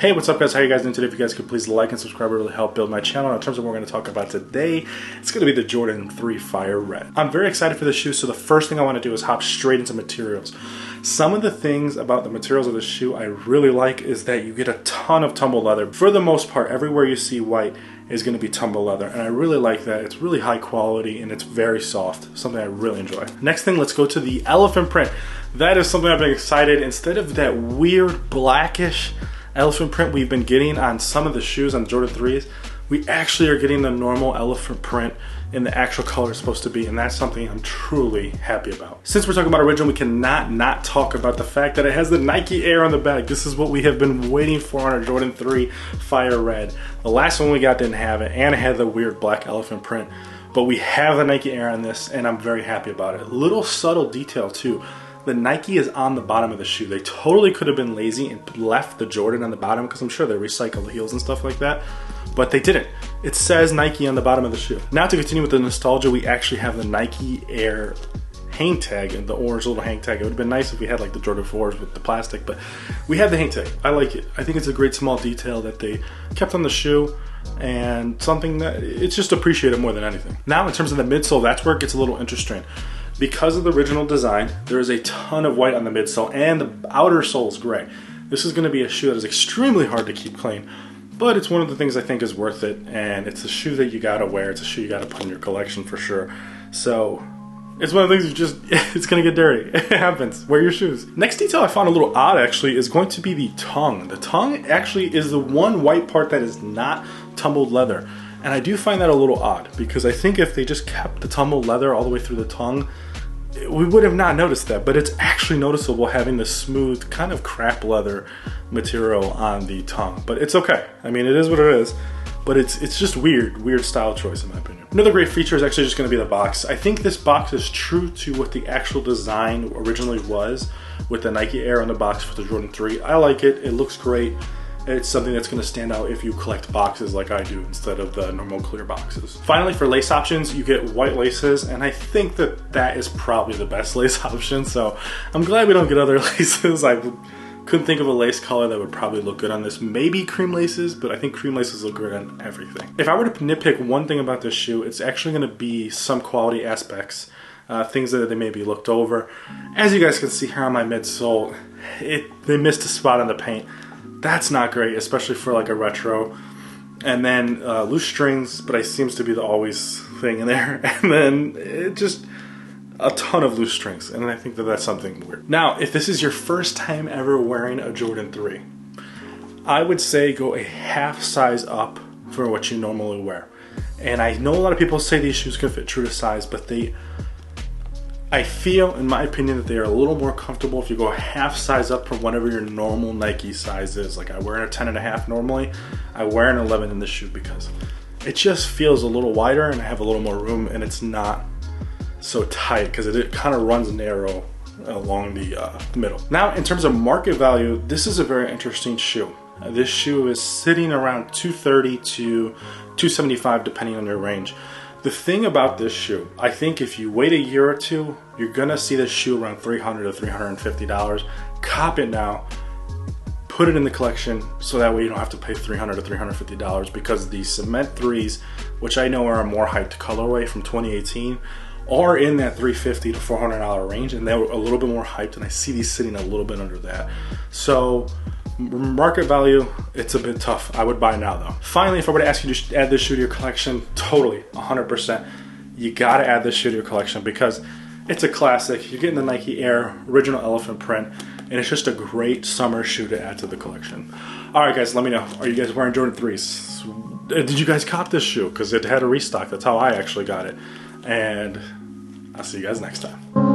Hey, what's up guys? How you guys doing today? If you guys could please like and subscribe, it really help build my channel. In terms of what we're going to talk about today, it's going to be the Jordan 3 Fire Red. I'm very excited for this shoe, so the first thing I want to do is hop straight into materials. Some of the things about the materials of the shoe I really like is that you get a ton of tumble leather. For the most part, everywhere you see white is going to be tumble leather, and I really like that. It's really high quality and it's very soft, something I really enjoy. Next thing, let's go to the elephant print. That is something I've been excited. Instead of that weird blackish elephant print we've been getting on some of the shoes on the Jordan 3s, we actually are getting the normal elephant print in the actual color it's supposed to be, and that's something I'm truly happy about. Since we're talking about original, we cannot not talk about the fact that it has the Nike Air on the back. This is what we have been waiting for on our Jordan 3 Fire Red. The last one we got didn't have it, and it had the weird black elephant print, but we have the Nike Air on this, and I'm very happy about it. Little subtle detail too. The Nike is on the bottom of the shoe. They totally could have been lazy and left the Jordan on the bottom, because I'm sure they recycle the heels and stuff like that, but they didn't. It says Nike on the bottom of the shoe. Now to continue with the nostalgia, we actually have the Nike Air hang tag and the orange little hang tag. It would have been nice if we had like the Jordan 4s with the plastic, but we have the hang tag. I like it. I think it's a great small detail that they kept on the shoe, and something that it's just appreciated more than anything. Now in terms of the midsole, that's where it gets a little interesting. Because of the original design, there is a ton of white on the midsole, and the outer sole is gray. This is going to be a shoe that is extremely hard to keep clean, but it's one of the things I think is worth it, and it's a shoe that you gotta wear. It's a shoe you gotta put in your collection for sure. So it's one of the things you just, it's gonna get dirty. It happens. Wear your shoes. Next detail I found a little odd actually is going to be the tongue. The tongue actually is the one white part that is not tumbled leather. And I do find that a little odd, because I think if they just kept the tumbled leather all the way through the tongue, we would have not noticed that, but it's actually noticeable having the smooth kind of crap leather material on the tongue. But it's okay. I mean, it is what it is, but it's just weird style choice in my opinion. Another great feature is actually just going to be the box. I think this box is true to what the actual design originally was, with the Nike Air on the box for the Jordan 3. I like it. It looks great. It's something that's going to stand out if you collect boxes like I do instead of the normal clear boxes. Finally, for lace options, you get white laces, and I think that that is probably the best lace option, so I'm glad we don't get other laces. I couldn't think of a lace color that would probably look good on this. Maybe cream laces, but I think cream laces look good on everything. If I were to nitpick one thing about this shoe, it's actually going to be some quality aspects, things that they may be looked over. As you guys can see here on my midsole, they missed a spot on the paint. That's not great, especially for like a retro. And then loose strings, but it seems to be the always thing in there. And then just a ton of loose strings, and I think that that's something weird. Now, if this is your first time ever wearing a Jordan 3, I would say go a half size up for what you normally wear. And I know a lot of people say these shoes can fit true to size, but I feel, in my opinion, that they are a little more comfortable if you go a half size up from whatever your normal Nike size is. Like I wear a 10.5 normally, I wear an 11 in this shoe because it just feels a little wider and I have a little more room, and it's not so tight because it kind of runs narrow along the middle. Now, in terms of market value, this is a very interesting shoe. This shoe is sitting around $230 to $275 depending on your range. The thing about this shoe, I think if you wait a year or two, you're gonna see this shoe around $300 to $350. Cop it now, put it in the collection, so that way you don't have to pay $300 to $350, because the Cement 3s, which I know are a more hyped colorway from 2018, are in that $350 to $400 range, and they're a little bit more hyped, and I see these sitting a little bit under that. So market value, it's a bit tough. I would buy now though. Finally, if I were to ask you to add this shoe to your collection, totally, 100%, you gotta add this shoe to your collection because it's a classic. You're getting the Nike Air original elephant print, and it's just a great summer shoe to add to the collection. All right, guys, let me know. Are you guys wearing Jordan 3s? Did you guys cop this shoe? Because it had a restock. That's how I actually got it. And I'll see you guys next time.